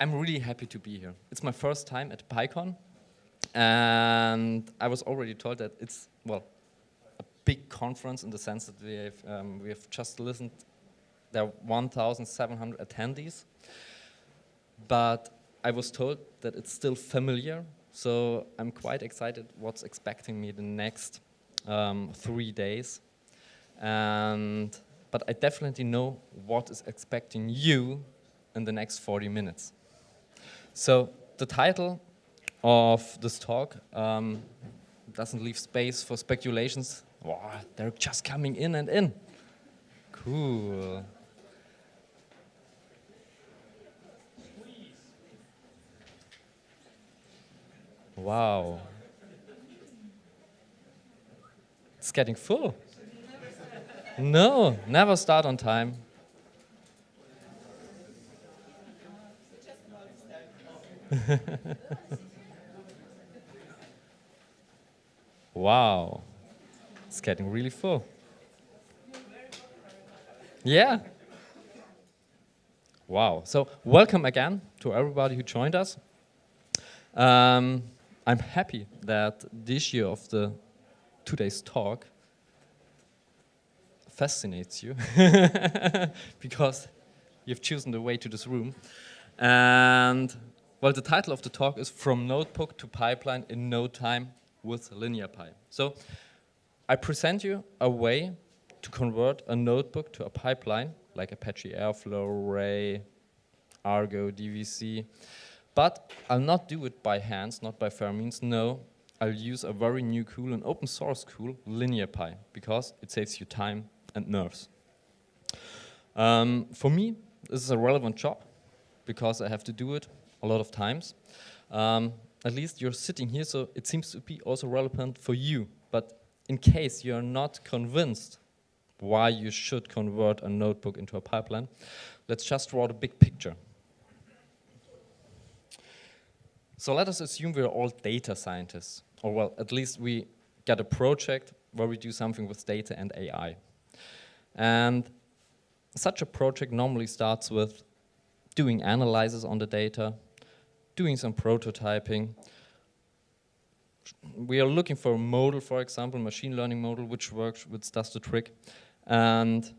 I'm really happy to be here. It's my first time at PyCon, and I was already told that it's, well, a big conference in the sense that we have just listened. There are 1,700 attendees, but I was told that it's still familiar, so I'm quite excited what's expecting me the next 3 days. But I definitely know what is expecting you in the next 40 minutes. So the title of this talk doesn't leave space for speculations. Wow, they're just coming in and in. Cool. Wow. It's getting full. No, never start on time. Wow. It's getting really full. Yeah. Wow. So welcome again to everybody who joined us. I'm happy that the issue of the today's talk fascinates you because you've chosen the way to this room. And well, the title of the talk is From Notebook to Pipeline in No Time with LineaPy. So I present you a way to convert a notebook to a pipeline, like Apache Airflow, Ray, Argo, DVC. But I'll not do it by hands, not by fair means. No, I'll use a very new tool, an open source tool, LineaPy, because it saves you time and nerves. For me, this is a relevant job because I have to do it a lot of times. At least you're sitting here, so it seems to be also relevant for you. But in case you're not convinced why you should convert a notebook into a pipeline, let's just draw the big picture. So let us assume we're all data scientists, or well, at least we get a project where we do something with data and AI. And such a project normally starts with doing analysis on the data, doing some prototyping. We are looking for a model, for example, machine learning model, which works, which does the trick. And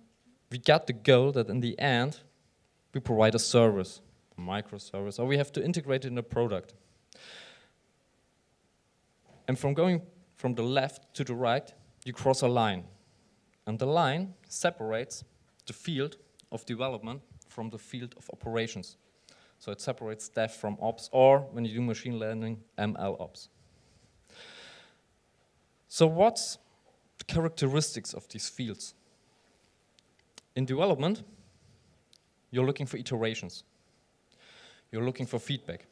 we got the goal that in the end, we provide a service, a microservice, or we have to integrate it in a product. And from going from the left to the right, you cross a line. And the line separates the field of development from the field of operations. So it separates dev from ops, or when you do machine learning, MLOps. So what's the characteristics of these fields? In development, you're looking for iterations. You're looking for feedback.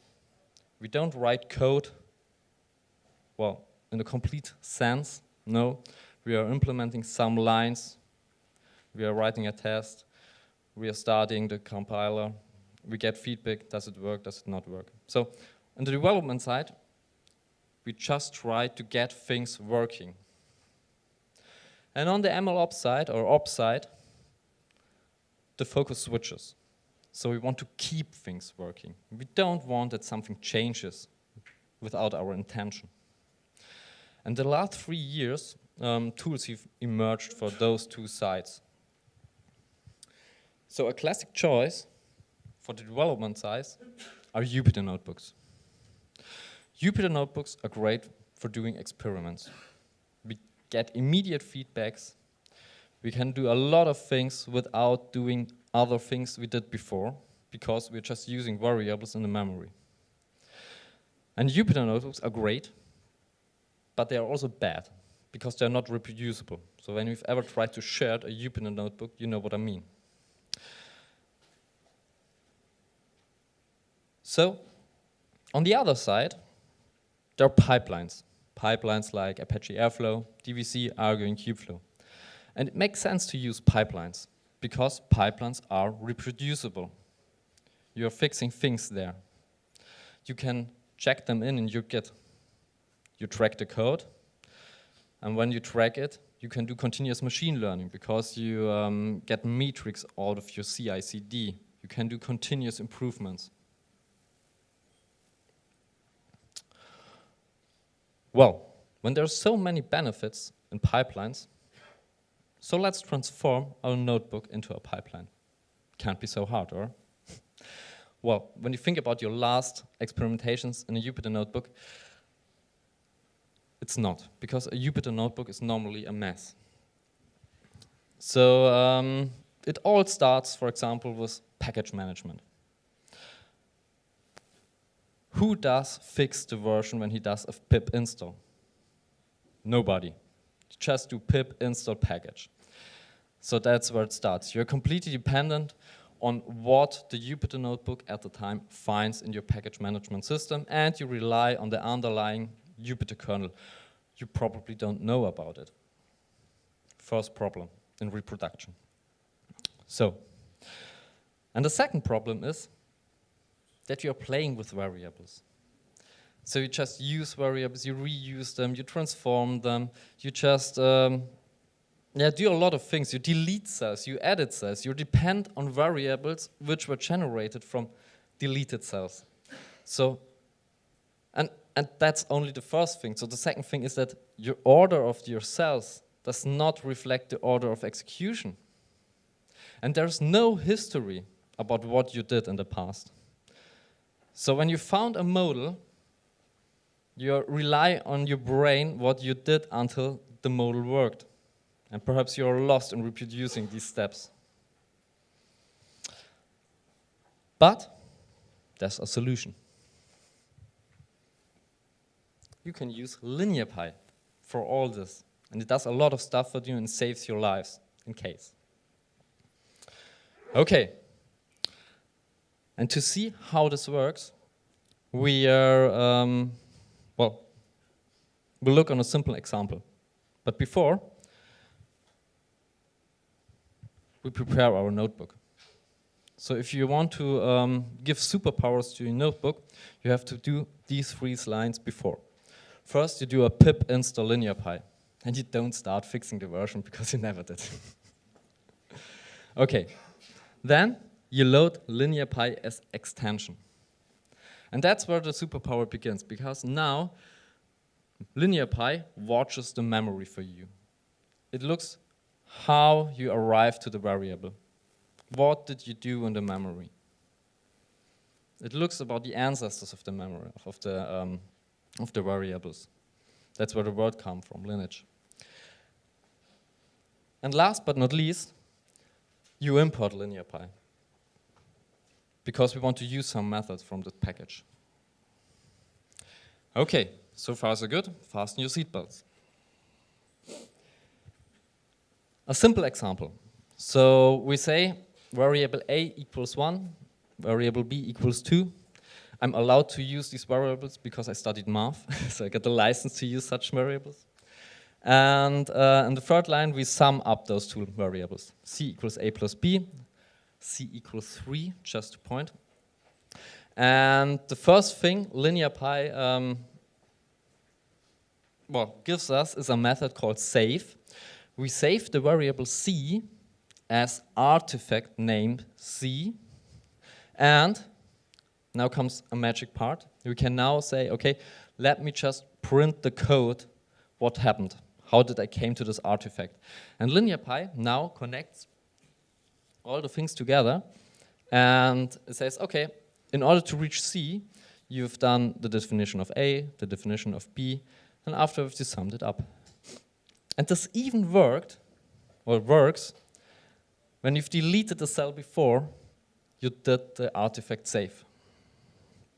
We don't write code, well, in a complete sense, no. We are implementing some lines. We are writing a test. We are starting the compiler. We get feedback, does it work, does it not work? So on the development side, we just try to get things working. And on the MLOps side, or ops side, the focus switches. So we want to keep things working. We don't want that something changes without our intention. And the last 3 years, tools have emerged for those two sides. So a classic choice for the development side are Jupyter notebooks. Jupyter notebooks are great for doing experiments. We get immediate feedbacks. We can do a lot of things without doing other things we did before, because we're just using variables in the memory. And Jupyter notebooks are great, but they are also bad, because they're not reproducible. So when you've ever tried to share a Jupyter notebook, you know what I mean. So, on the other side, there are pipelines. Pipelines like Apache Airflow, DVC, Argo, and Kubeflow. And it makes sense to use pipelines, because pipelines are reproducible. You're fixing things there. You can check them in your Git. You track the code, and when you track it, you can do continuous machine learning, because you get metrics out of your CI/CD. You can do continuous improvements. Well, when there are so many benefits in pipelines, so let's transform our notebook into a pipeline. Can't be so hard, or? Well, when you think about your last experimentations in a Jupyter notebook, it's not, because a Jupyter notebook is normally a mess. So it all starts, for example, with package management. Who does fix the version when he does a pip install? Nobody. You just do pip install package. So that's where it starts. You're completely dependent on what the Jupyter notebook at the time finds in your package management system, and you rely on the underlying Jupyter kernel. You probably don't know about it. First problem in reproduction. So, and the second problem is that you're playing with variables. So you just use variables, you reuse them, you transform them, you just do a lot of things. You delete cells, you edit cells, you depend on variables which were generated from deleted cells. So, and that's only the first thing. So the second thing is that your order of your cells does not reflect the order of execution. And there's no history about what you did in the past. So when you found a model, you rely on your brain what you did until the model worked. And perhaps you're lost in reproducing these steps. But there's a solution. You can use LineaPy for all this. And it does a lot of stuff for you and saves your lives in case. Okay. And to see how this works, we are, we'll look on a simple example. But before, we prepare our notebook. So if you want to give superpowers to your notebook, you have to do these 3 lines before. First, you do a pip install LineaPy, and you don't start fixing the version because you never did. Okay, then you load LineaPy as extension. And that's where the superpower begins, because now LineaPy watches the memory for you. It looks how you arrive to the variable. What did you do in the memory? It looks about the ancestors of the memory, of the variables. That's where the word comes from, lineage. And last but not least, you import LineaPy, because we want to use some methods from the package. Okay, so far so good. Fasten your seatbelts. A simple example. So we say variable A equals 1, variable B equals 2. I'm allowed to use these variables because I studied math, so I get the license to use such variables. And in the third line, we sum up those 2 variables. C equals A plus B, C equals 3, just a point. And the first thing LineaPy gives us is a method called save. We save the variable C as artifact named C. And now comes a magic part. We can now say, okay, let me just print the code, what happened. How did I came to this artifact? And LineaPy now connects all the things together, and it says, okay, in order to reach C, you've done the definition of A, the definition of B, and afterwards you summed it up. And this even works when you've deleted the cell before you did the artifact save.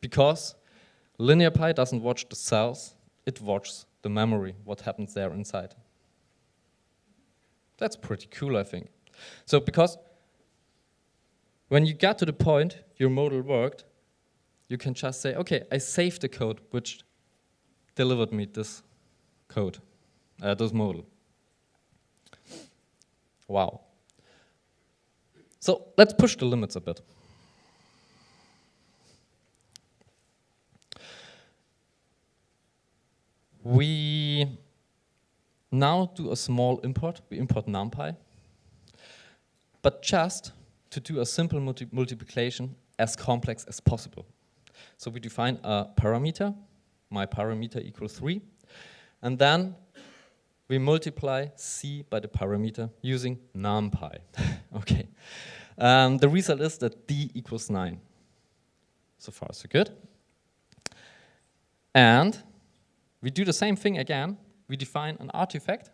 Because LineaPy doesn't watch the cells, it watches the memory, what happens there inside. That's pretty cool, I think. So because when you got to the point your model worked, you can just say, okay, I saved the code which delivered me this code, this model. Wow. So let's push the limits a bit. We now do a small import. We import NumPy, but just to do a simple multiplication as complex as possible. So we define a parameter, my parameter equals 3, And then we multiply c by the parameter using NumPy. Okay. The result is that d equals 9. So far, so good. And we do the same thing again. We define an artifact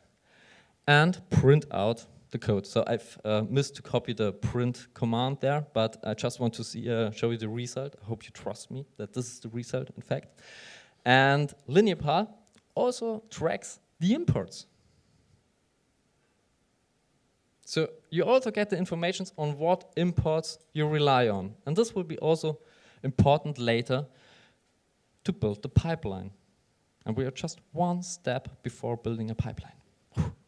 and print out the code. So I've missed to copy the print command there, but I just want to show you the result. I hope you trust me that this is the result, in fact. And LineaPy also tracks the imports. So you also get the information on what imports you rely on. And this will be also important later to build the pipeline. And we are just one step before building a pipeline.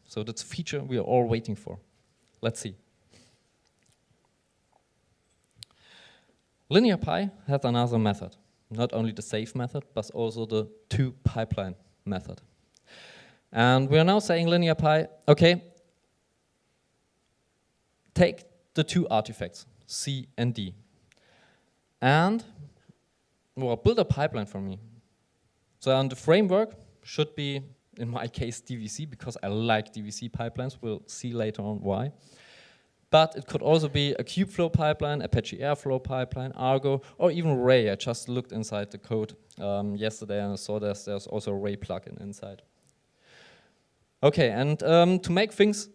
So that's a feature we are all waiting for. Let's see. LineaPy has another method. Not only the save method, but also the toPipeline method. And we are now saying LineaPy, okay, take the two artifacts, C and D, and well, build a pipeline for me. So the framework should be, in my case, DVC, because I like DVC pipelines. We'll see later on why. But it could also be a Kubeflow pipeline, Apache Airflow pipeline, Argo, or even Ray. I just looked inside the code yesterday and I saw there's also a Ray plugin inside. Okay, and to make things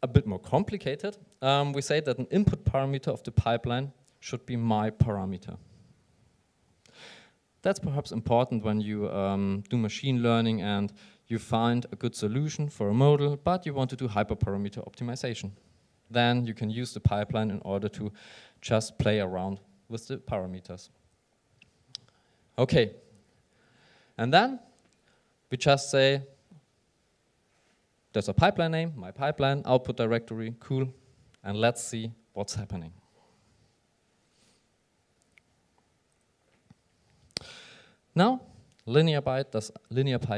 a bit more complicated, we say that an input parameter of the pipeline should be my parameter. That's perhaps important when you do machine learning and you find a good solution for a model, but you want to do hyperparameter optimization. Then you can use the pipeline in order to just play around with the parameters. Okay, and then we just say, there's a pipeline name, my pipeline, output directory, cool, and let's see what's happening. Now, LineaPy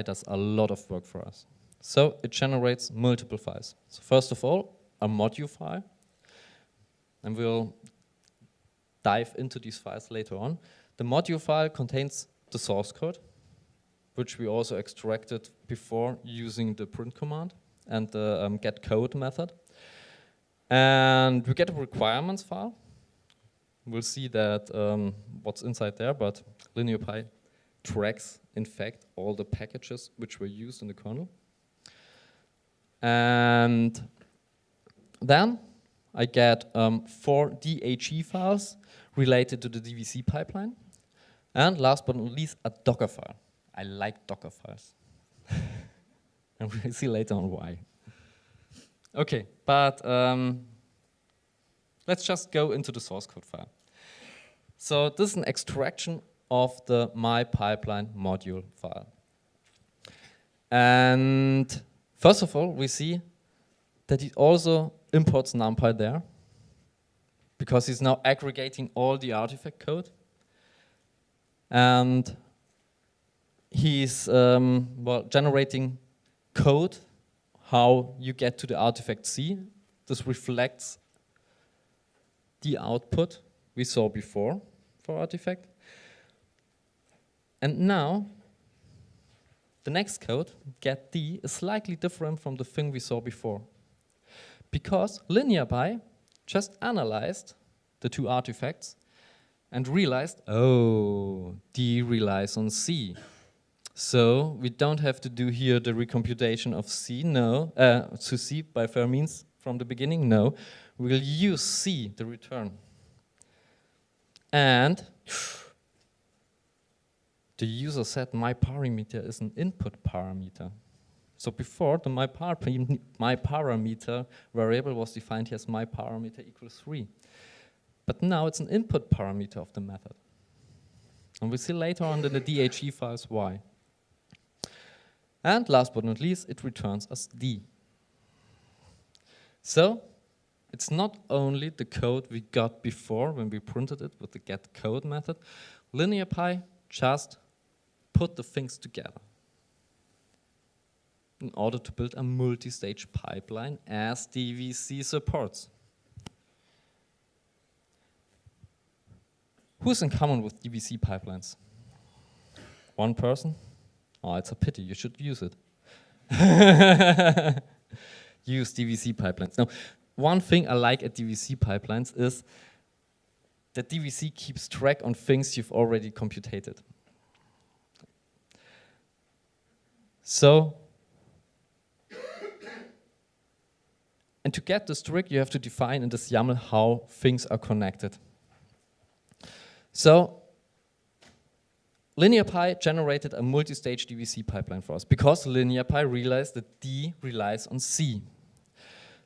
does a lot of work for us. So it generates multiple files. So first of all, a module file, and we'll dive into these files later on. The module file contains the source code, which we also extracted before using the print command and the getCode method. And we get a requirements file. We'll see that what's inside there, but LineaPy tracks, in fact, all the packages which were used in the kernel. And then I get 4 DHE files related to the DVC pipeline. And last but not least, a Dockerfile. I like Dockerfiles. And we'll see later on why. Okay, but let's just go into the source code file. So this is an extraction of the myPipeline module file. And first of all, we see that it also imports NumPy there, because it's now aggregating all the artifact code. And he's well, generating code, how you get to the artifact C. This reflects the output we saw before for artifact. And now, the next code, getD, is slightly different from the thing we saw before. Because LineaPy just analyzed the two artifacts and realized, oh, D relies on C. So we don't have to do here the recomputation of C, no, to C by fair means from the beginning, no. We'll use C, the return. And the user said my parameter is an input parameter. So before, the my parameter variable was defined here as my parameter equals 3. But now it's an input parameter of the method. And we'll see later on in the DHE files why. And last but not least, it returns us D. So it's not only the code we got before when we printed it with the getCode method. LineaPy just put the things together in order to build a multi-stage pipeline as DVC supports. Who's in common with DVC pipelines? One person? Oh, it's a pity. You should use it. Use DVC pipelines. Now, one thing I like at DVC pipelines is that DVC keeps track on things you've already computed. So, and to get this trick, you have to define in this YAML how things are connected. So, LineaPy generated a multistage DVC pipeline for us because LineaPy realized that D relies on C.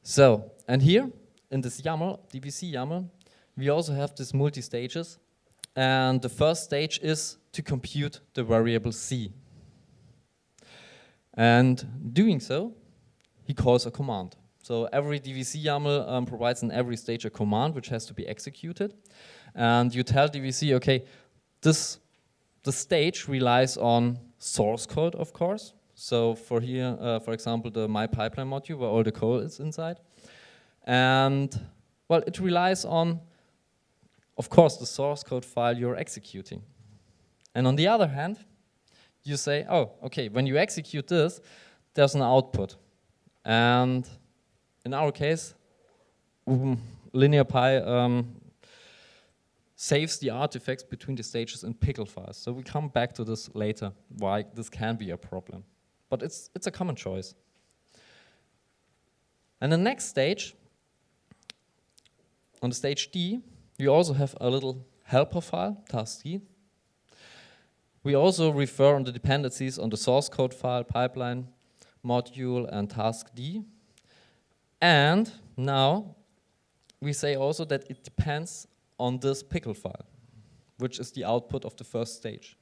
So, and here in this YAML, DVC YAML, we also have these multi-stages, and the first stage is to compute the variable C. And doing so, he calls a command. So every DVC YAML provides in every stage a command which has to be executed. And you tell DVC, okay, the stage relies on source code, of course. So for here, for example, the My Pipeline module where all the code is inside. And well, it relies on, of course, the source code file you're executing. And on the other hand, you say, oh, okay, when you execute this, there's an output. And in our case, LineaPy saves the artifacts between the stages in pickle files. So we come back to this later, why this can be a problem. But it's a common choice. And the next stage, on the stage D, we also have a little helper file, task D. We also refer on the dependencies on the source code file, pipeline, module, and task D. And now we say also that it depends on this pickle file, which is the output of the first stage.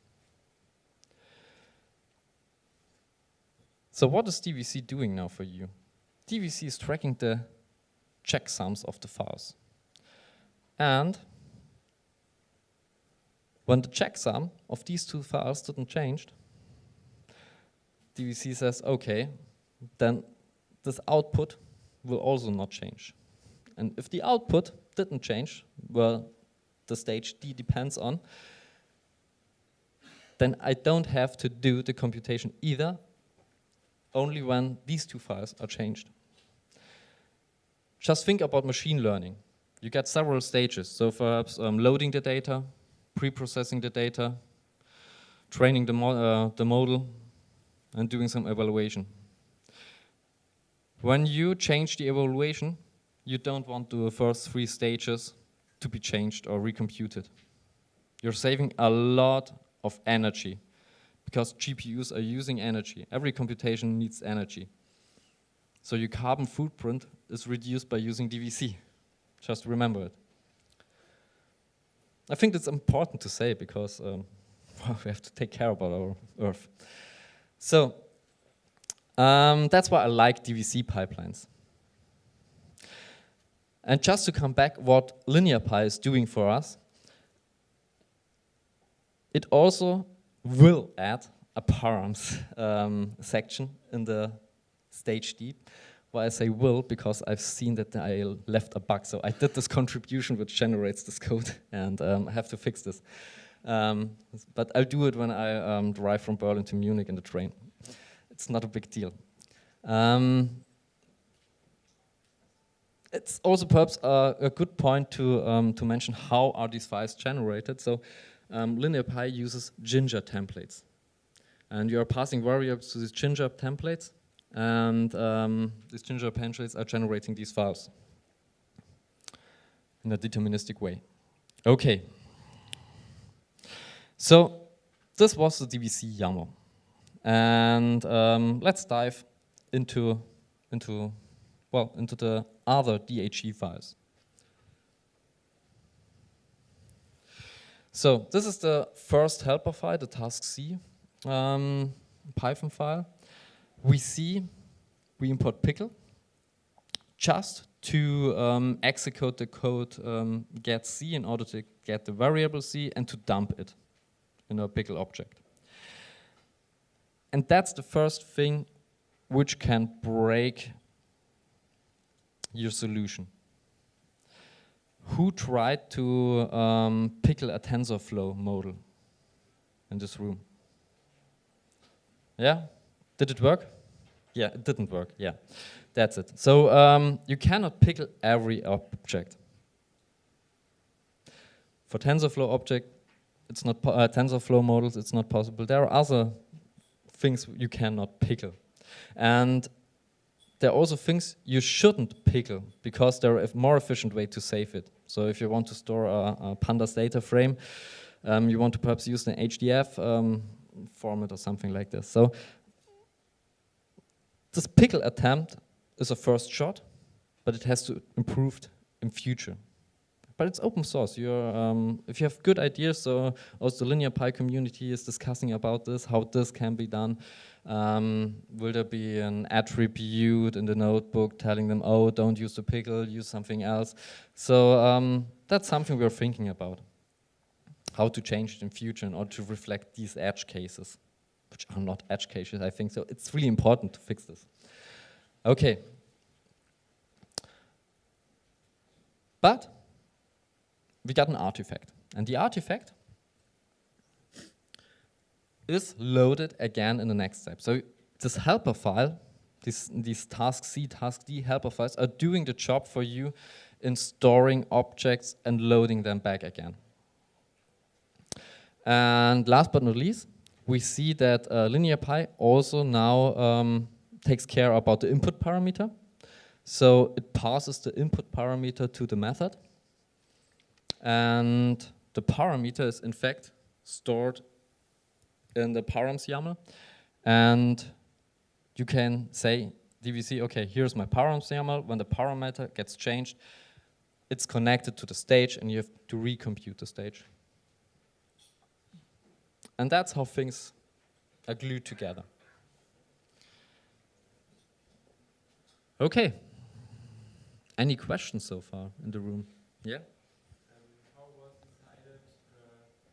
So what is DVC doing now for you? DVC is tracking the checksums of the files. And when the checksum of these two files didn't change, DVC says, okay, then this output will also not change. And if the output didn't change, well, the stage D depends on, then I don't have to do the computation either, only when these two files are changed. Just think about machine learning. You get several stages, so perhaps loading the data, pre-processing the data, training the model, and doing some evaluation. When you change the evaluation, you don't want the first 3 stages to be changed or recomputed. You're saving a lot of energy because GPUs are using energy. Every computation needs energy. So your carbon footprint is reduced by using DVC. Just remember it. I think that's important to say because well, we have to take care about our Earth. So that's why I like DVC pipelines. And just to come back, what LineaPy is doing for us, it also will add a params section in the stage D. Why I say will, because I've seen that I left a bug. So I did this contribution which generates this code, and I have to fix this. But I'll do it when I drive from Berlin to Munich in the train. It's not a big deal. It's also perhaps a good point to mention how are these files generated. So LineaPy uses Ginger templates. And you are passing variables to these Ginger templates. And these Ginger templates are generating these files in a deterministic way. Okay. So this was the DVC YAML. And let's dive into the other DHE files. So this is the first helper file, the task C Python file. We import pickle just to execute the code get C in order to get the variable C and to dump it in a pickle object. And that's the first thing which can break your solution. Who tried to pickle a TensorFlow model in this room? Yeah? Did it work? Yeah, it didn't work. Yeah, that's it. So you cannot pickle every object. For TensorFlow object, it's not TensorFlow models. It's not possible. There are other things you cannot pickle, and there are also things you shouldn't pickle because there are a more efficient way to save it. So if you want to store a pandas data frame, you want to perhaps use an HDF format or something like this. So this pickle attempt is a first shot, but it has to improve in future. But it's open source. If you have good ideas, so also the LineaPy community is discussing about this, how this can be done. Will there be an attribute in the notebook telling them, oh, don't use the pickle, use something else? So that's something we're thinking about. How to change it in future in order to reflect these edge cases, which are not edge cases, I think. So it's really important to fix this. Okay. But we got an artifact. And the artifact is loaded again in the next step. So this helper file, these task C, task D helper files are doing the job for you in storing objects and loading them back again. And last but not least, we see that LineaPy also now takes care about the input parameter. So it passes the input parameter to the method. And the parameter is in fact stored in the params YAML. And you can say, DVC, okay, here's my params YAML. When the parameter gets changed, it's connected to the stage and you have to recompute the stage. And that's how things are glued together. Okay. Any questions so far in the room? Yeah? How was decided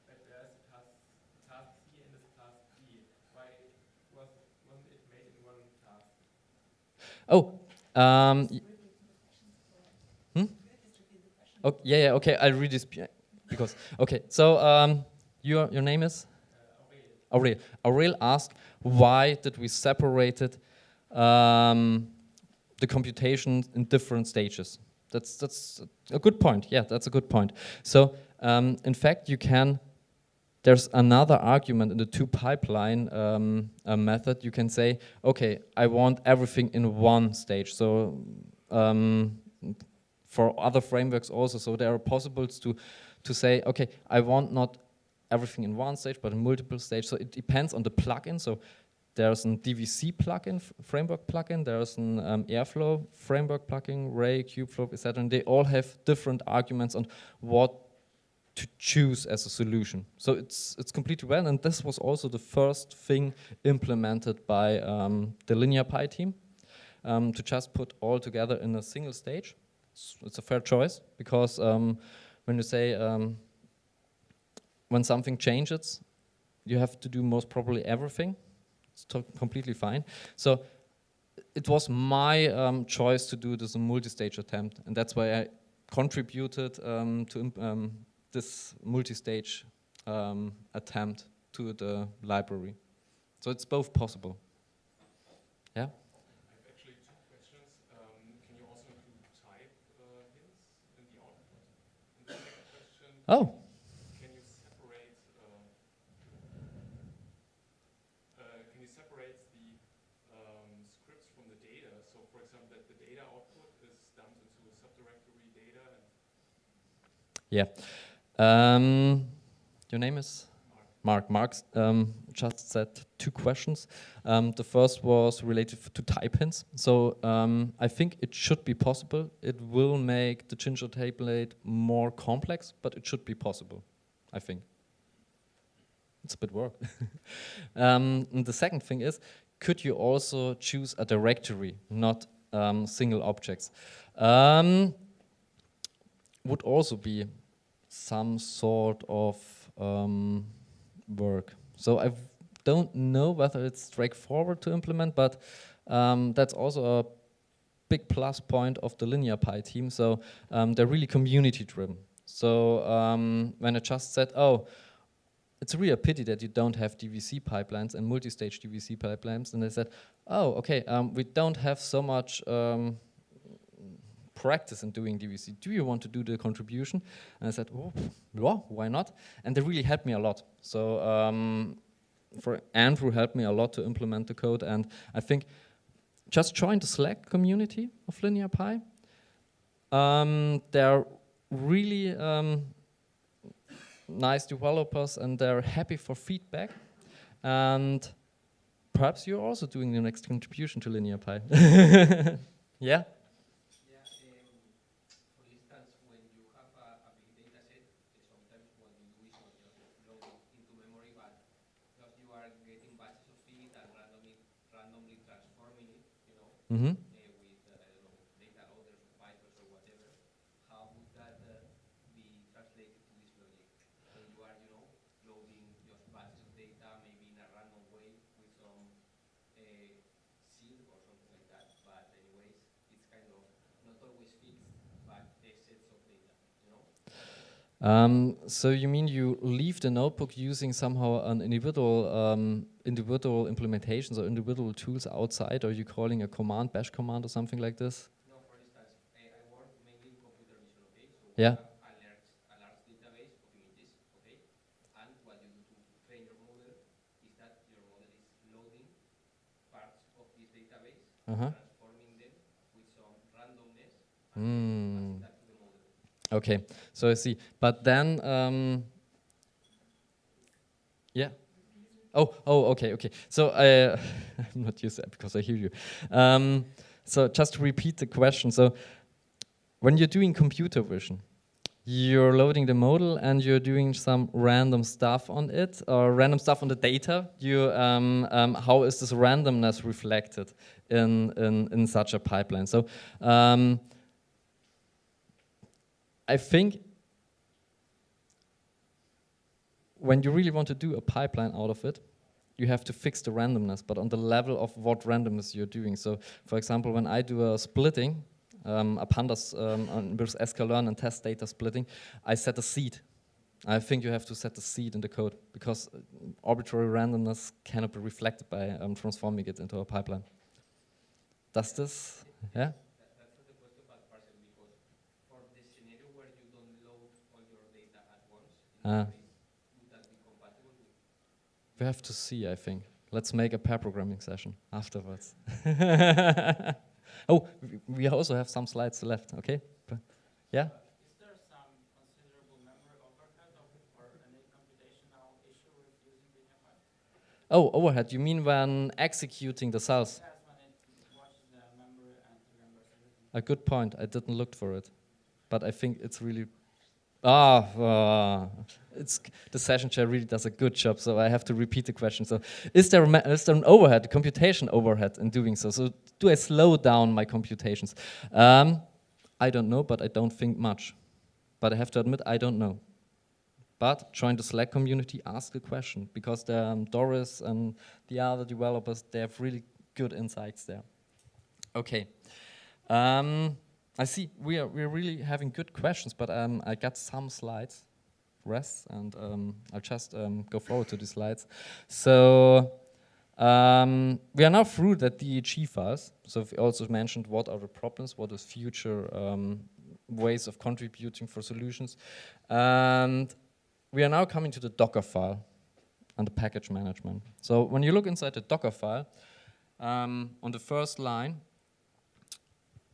that there's a task C and this task D? Why wasn't it made in one task? Oh, oh yeah, okay, I'll read this because, okay, so your name is? Aurel. Aurel asked, why did we separated the computation in different stages? That's a good point. Yeah, that's a good point. So in fact, there's another argument in the toPipeline method. You can say, okay, I want everything in one stage. So for other frameworks also, so there are possibles to say, okay, I want not everything in one stage, but in multiple stages. So it depends on the plugin. So there's a DVC plugin, framework plugin. There's an Airflow framework plugin, Ray, Kubeflow, etc. And they all have different arguments on what to choose as a solution. So it's completely well. And this was also the first thing implemented by the LineaPy team to just put all together in a single stage. It's a fair choice because when you say when something changes, you have to do most probably everything. It's completely fine. So it was my choice to do this multi-stage attempt, and that's why I contributed to this multi-stage attempt to the library. So it's both possible. Yeah? I have actually two questions. Can you also include type hints in the output? And the second question, oh. Separates the scripts from the data. So, for example, that the data output is dumped into a subdirectory data. Yeah. Your name is? Mark. Mark just said two questions. The first was related to type hints. So I think it should be possible. It will make the Ginger template more complex, but it should be possible, I think. It's a bit work. And the second thing is, could you also choose a directory, not single objects? Would also be some sort of work. So I don't know whether it's straightforward to implement, but that's also a big plus point of the LineaPy team. So they're really community driven. So when I just said, oh, it's really a pity that you don't have DVC pipelines and multistage DVC pipelines. And they said, oh, okay, we don't have so much practice in doing DVC. Do you want to do the contribution? And I said, oh, yeah, why not? And they really helped me a lot. So for Andrew helped me a lot to implement the code. And I think just join the Slack community of LineaPy. They're really nice developers, and they're happy for feedback. And perhaps you're also doing the next contribution to LineaPy. Yeah? Yeah, for instance, when you have a big data set, sometimes what you do is not just load it into memory, but just you are getting batches of it and randomly transforming it, you know, Mm-hmm. with, I don't know, data loaders or pipers or whatever. How would that be translated to this logic? When you are, you know, loading just batches of data, maybe in a random way with some seed or something like that, but anyways, it's kind of not always fixed, but the sets of data, you know? So you mean you leave the notebook using somehow an individual implementations or individual tools outside, or are you calling a command, bash command or something like this? No, for instance, I work mainly in computer vision, okay? So Yeah. we have a large database of images, okay? And what you do to train your model is that your model is loading parts of this database, transforming them with some randomness, and passing that to the model. Okay, so I see. But then, yeah. Oh, okay. So I'm not used to that because I hear you. So just to repeat the question. So when you're doing computer vision, you're loading the model and you're doing some random stuff on it, or random stuff on the data. How is this randomness reflected in such a pipeline? So I think when you really want to do a pipeline out of it, you have to fix the randomness, but on the level of what randomness you're doing. So, for example, when I do a splitting, a pandas with sklearn and test data splitting, I set a seed. I think you have to set the seed in the code because arbitrary randomness cannot be reflected by transforming it into a pipeline. Does this? Yeah? That's not the question, but partially because for the scenario where you don't load all your data at once, would that be compatible with? We have to see, I think. Let's make a pair programming session afterwards. Oh, we also have some slides left, okay? Yeah? Is there some considerable memory overhead or any computational issue with using LineaPy? Oh, overhead, you mean when executing the cells? Yes, when it watches the memory and remembers everything. A good point, I didn't look for it. But I think it's really... the session chair really does a good job, so I have to repeat the question. So, is there an overhead, computation overhead in doing so? So, do I slow down my computations? I don't know, but I don't think much. But I have to admit, I don't know. But join the Slack community, ask the question, because Doris and the other developers, they have really good insights there. Okay. I see we're really having good questions, but I got some slides, and I'll just go forward to the slides. So we are now through the DHE files. So we also mentioned what are the problems, what is future ways of contributing for solutions. And we are now coming to the Dockerfile and the package management. So when you look inside the Dockerfile, on the first line,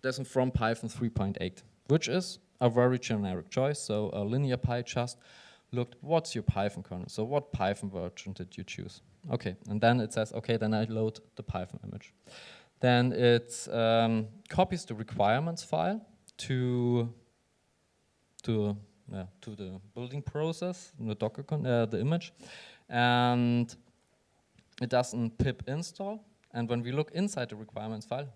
there's from Python 3.8, which is a very generic choice. So LineaPy just looked, what's your Python kernel? So what Python version did you choose? Okay, and then it says, okay, then I load the Python image. Then it copies the requirements file to the building process, the Docker, the image, and it does a pip install. And when we look inside the requirements file,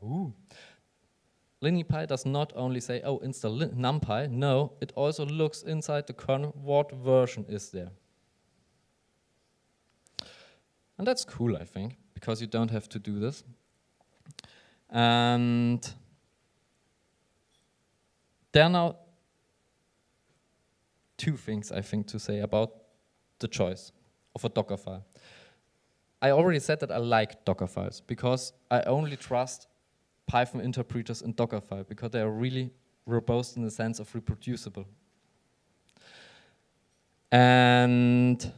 LineaPy does not only say, oh, install NumPy. No, it also looks inside the kernel, what version is there. And that's cool, I think, because you don't have to do this. And there are now two things, I think, to say about the choice. of a Dockerfile. I already said that I like Dockerfiles because I only trust Python interpreters in Dockerfile because they are really robust in the sense of reproducible. And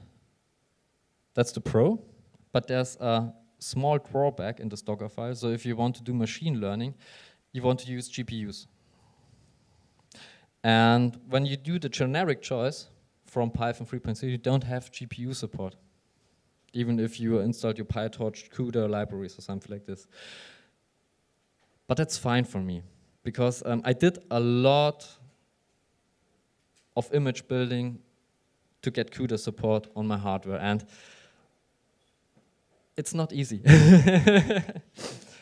that's the pro, but there's a small drawback in this Dockerfile. So if you want to do machine learning, you want to use GPUs. And when you do the generic choice from Python 3.0, you don't have GPU support, even if you installed your PyTorch CUDA libraries or something like this. But that's fine for me, because I did a lot of image building to get CUDA support on my hardware, and it's not easy.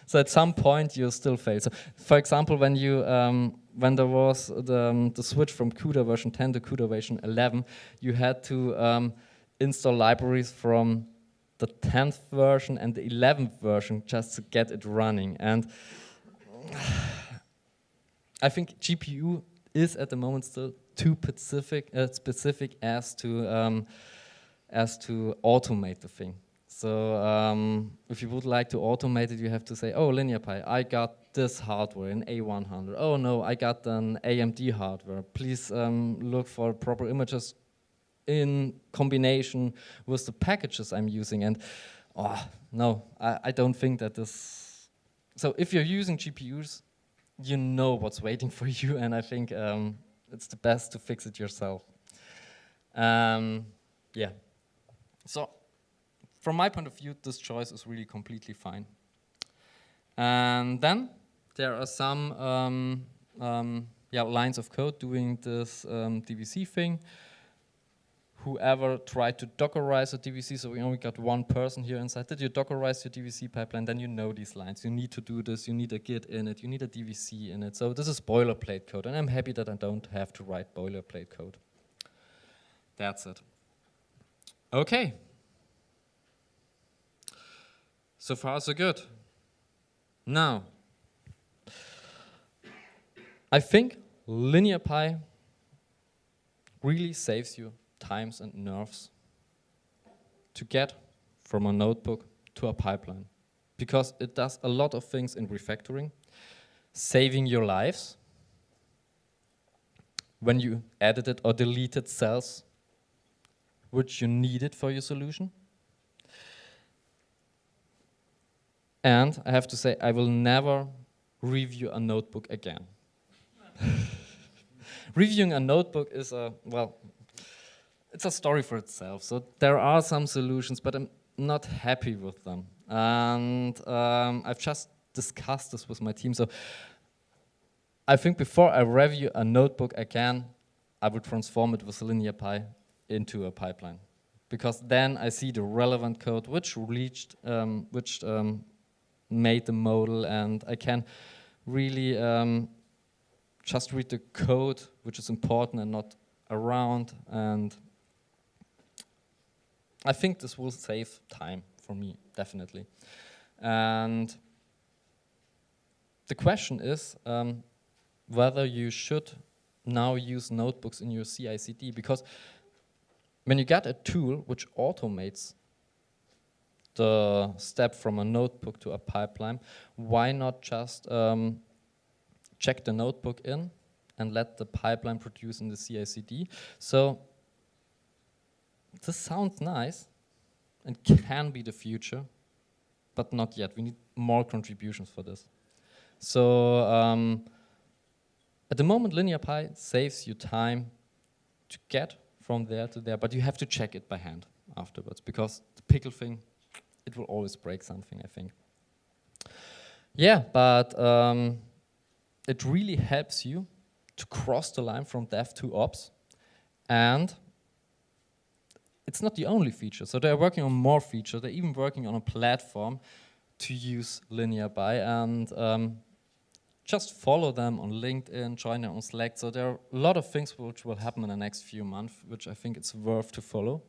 So at some point you still fail. So for example, when you when there was the switch from CUDA version 10 to CUDA version 11, you had to install libraries from the 10th version and the 11th version just to get it running. And I think GPU is at the moment still too specific as to automate the thing. So if you would like to automate it, you have to say, oh, LineaPy, I got this hardware in A100. Oh no, I got an AMD hardware. Please look for proper images in combination with the packages I'm using. And oh, no, I don't think that this... So if you're using GPUs, you know what's waiting for you, and I think it's the best to fix it yourself. Yeah. So from my point of view, this choice is really completely fine. And then there are some lines of code doing this DVC thing. Whoever tried to Dockerize a DVC, so we only got one person here inside. Did you Dockerize your DVC pipeline? Then you know these lines. You need to do this. You need a Git in it. You need a DVC in it. So this is boilerplate code, and I'm happy that I don't have to write boilerplate code. That's it. Okay. So far, so good. Now, I think LineaPy really saves you times and nerves to get from a notebook to a pipeline, because it does a lot of things in refactoring, saving your lives when you edited or deleted cells which you needed for your solution. And I have to say, I will never review a notebook again. Reviewing a notebook is it's a story for itself. So there are some solutions, but I'm not happy with them. And I've just discussed this with my team. So I think before I review a notebook again, I will transform it with LineaPy into a pipeline, because then I see the relevant code which made the model, and I can really just read the code which is important and not around. And I think this will save time for me, definitely. And the question is whether you should now use notebooks in your CI/CD, because when you get a tool which automates the step from a notebook to a pipeline, why not just check the notebook in and let the pipeline produce in the CI/CD? So this sounds nice and can be the future, but not yet. We need more contributions for this. So at the moment, LineaPy saves you time to get from there to there, but you have to check it by hand afterwards, because the pickle thing, it will always break something, I think. Yeah, but it really helps you to cross the line from dev to ops, and it's not the only feature. So they're working on more features. They're even working on a platform to use LineaPy, and just follow them on LinkedIn, join them on Slack. So there are a lot of things which will happen in the next few months, which I think it's worth to follow.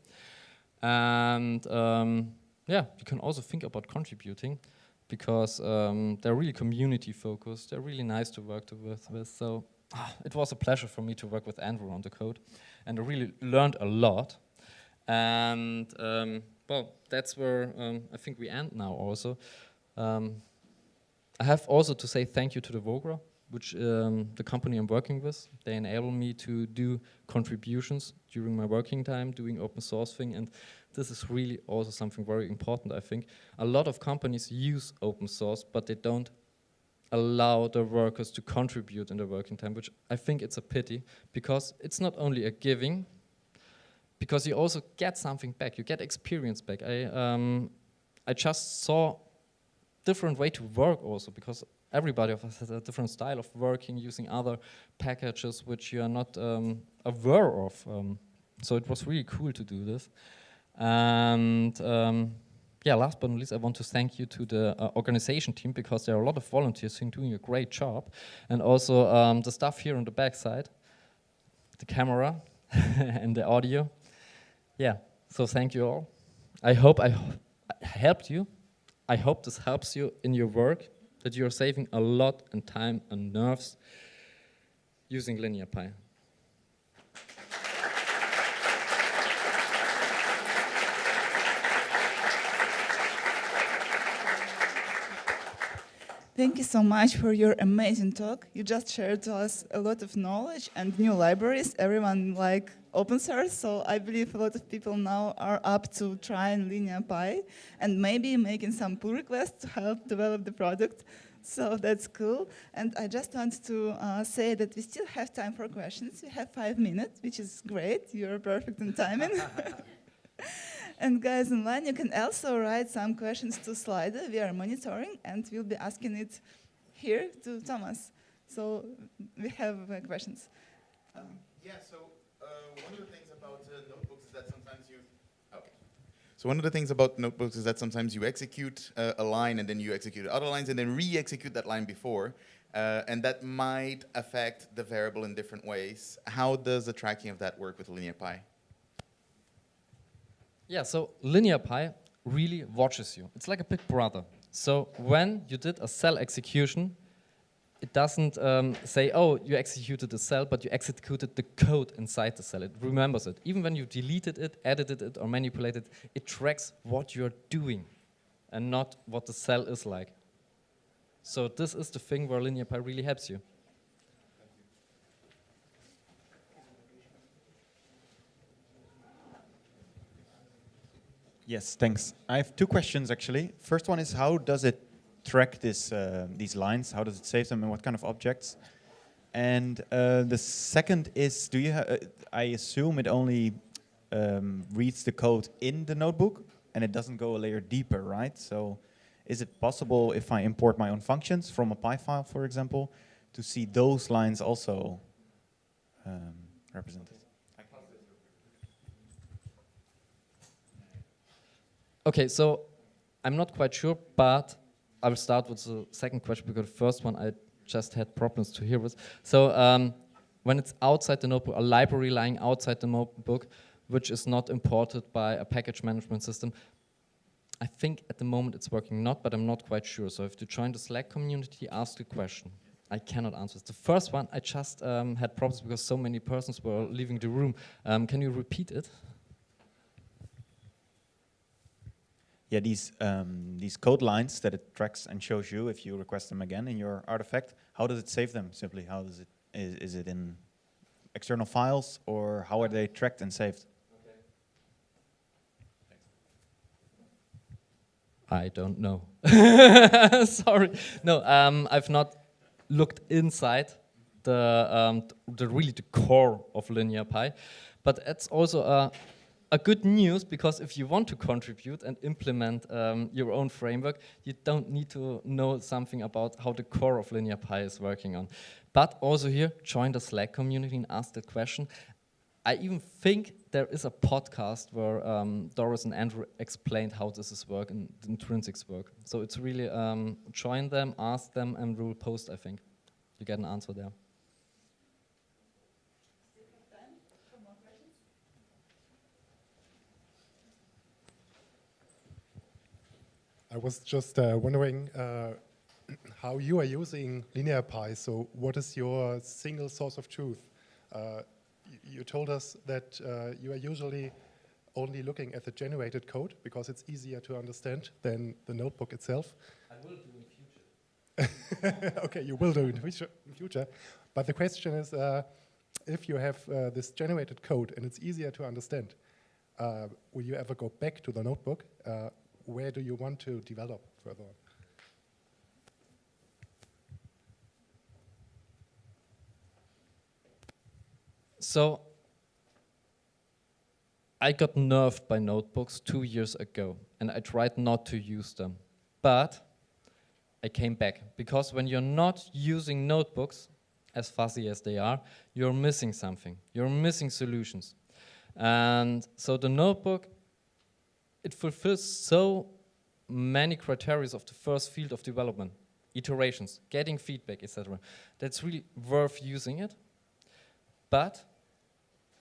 And yeah, you can also think about contributing, because they're really community focused. They're really nice to work with. So it was a pleasure for me to work with Andrew on the code, and I really learned a lot. And well, that's where I think we end now also. I have also to say thank you to the Vogra, which the company I'm working with. They enable me to do contributions during my working time, doing open source thing, and this is really also something very important, I think. A lot of companies use open source, but they don't allow their workers to contribute in their working time, which I think it's a pity, because it's not only a giving, because you also get something back, you get experience back. I just saw different way to work also, because everybody of us has a different style of working, using other packages which you are not aware of. So it was really cool to do this. And yeah, last but not least, I want to thank you to the organization team, because there are a lot of volunteers who are doing a great job. And also the stuff here on the back side, the camera and the audio. Yeah, so thank you all. I hope I helped you. I hope this helps you in your work, that you're saving a lot in time and nerves using LineaPy. Thank you so much for your amazing talk. You just shared to us a lot of knowledge and new libraries. Everyone like open source, so I believe a lot of people now are up to trying LineaPy and maybe making some pull requests to help develop the product. So that's cool. And I just want to say that we still have time for questions. We have 5 minutes, which is great. You're perfect in timing. And guys online, you can also write some questions to Slido. We are monitoring, and we'll be asking it here to Thomas. So we have questions. Yeah, so one of the things about notebooks is that sometimes you... Okay. So one of the things about notebooks is that sometimes you execute a line, and then you execute other lines, and then re-execute that line before. And that might affect the variable in different ways. How does the tracking of that work with LineaPy? Yeah, so LineaPy really watches you. It's like a big brother. So when you did a cell execution, it doesn't say, oh, you executed the cell, but you executed the code inside the cell. It remembers it. Even when you deleted it, edited it, or manipulated it, it tracks what you're doing and not what the cell is like. So this is the thing where LineaPy really helps you. Yes, thanks. I have 2 questions actually. First one is, how does it track this, these lines? How does it save them and what kind of objects? And the second is, do you I assume it only reads the code in the notebook and it doesn't go a layer deeper, right? So is it possible, if I import my own functions from a Py file, for example, to see those lines also represented? Okay, so I'm not quite sure, but I will start with the second question, because the first one I just had problems to hear with. So when it's outside the notebook, a library lying outside the notebook, which is not imported by a package management system, I think at the moment it's working not, but I'm not quite sure. So if you join the Slack community, ask the question. I cannot answer this. The first one, I just had problems because so many persons were leaving the room. Can you repeat it? Yeah, these code lines that it tracks and shows you if you request them again in your artifact, how does it save them simply? How does it, is it in external files, or how are they tracked and saved? Okay. I don't know. Sorry. No, I've not looked inside the really the core of LineaPy, but it's also a good news, because if you want to contribute and implement your own framework, you don't need to know something about how the core of LineaPy is working on. But also here, join the Slack community and ask the question. I even think there is a podcast where Doris and Andrew explained how this is work and the intrinsics work. So it's really join them, ask them, and we will post, I think. You get an answer there. I was just wondering how you are using LineaPy. So what is your single source of truth? You told us that you are usually only looking at the generated code because it's easier to understand than the notebook itself? I will do in future. Okay, you will do in future. But the question is, if you have this generated code and it's easier to understand, will you ever go back to the notebook? Where do you want to develop further on? So I got nerfed by notebooks 2 years ago, and I tried not to use them. But I came back, because when you're not using notebooks, as fuzzy as they are, you're missing something. You're missing solutions. And so the notebook, it fulfills so many criteria of the first field of development, iterations, getting feedback, etc. That's really worth using it. But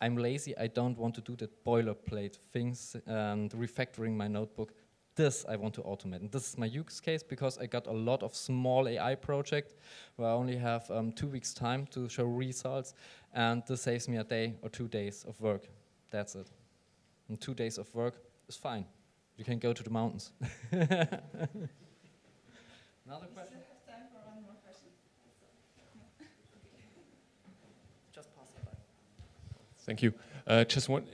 I'm lazy, I don't want to do that boilerplate things and refactoring my notebook. This I want to automate. And this is my use case, because I got a lot of small AI projects where I only have 2 weeks time to show results, and this saves me a day or 2 days of work. That's it. And 2 days of work is fine. You can go to the mountains. Another question? We have time for one more question. Just pass it by. Thank you. Just one,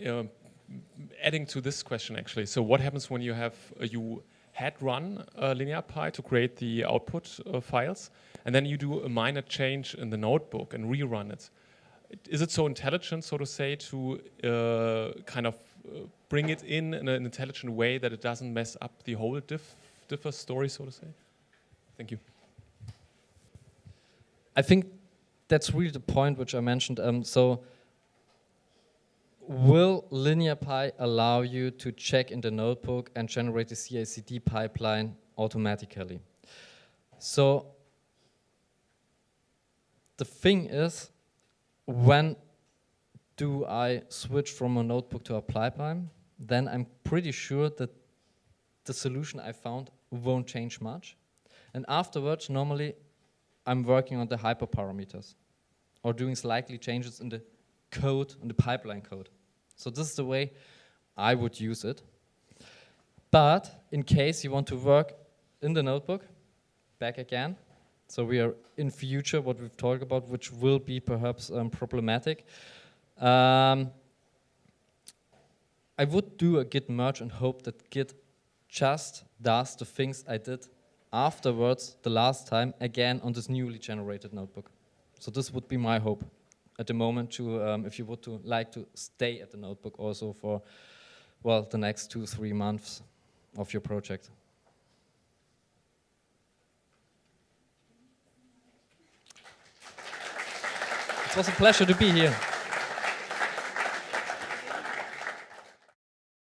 adding to this question actually. So what happens when you have you had run LineaPy to create the output files, and then you do a minor change in the notebook and rerun it? Is it so intelligent, so to say, to kind of bring it in an intelligent way that it doesn't mess up the whole diff story, so to say? Thank you. I think that's really the point which I mentioned. So will LineaPy allow you to check in the notebook and generate the CI/CD pipeline automatically? So the thing is, when do I switch from a notebook to a pipeline? Then I'm pretty sure that the solution I found won't change much. And afterwards, normally, I'm working on the hyperparameters or doing slightly changes in the code, in the pipeline code. So this is the way I would use it. But in case you want to work in the notebook, back again. So we are in future, what we've talked about, which will be perhaps problematic. I would do a git merge and hope that git just does the things I did afterwards the last time, again on this newly generated notebook. So this would be my hope at the moment, to if you would like to stay at the notebook also for, well, the next 2-3 months of your project. It was a pleasure to be here.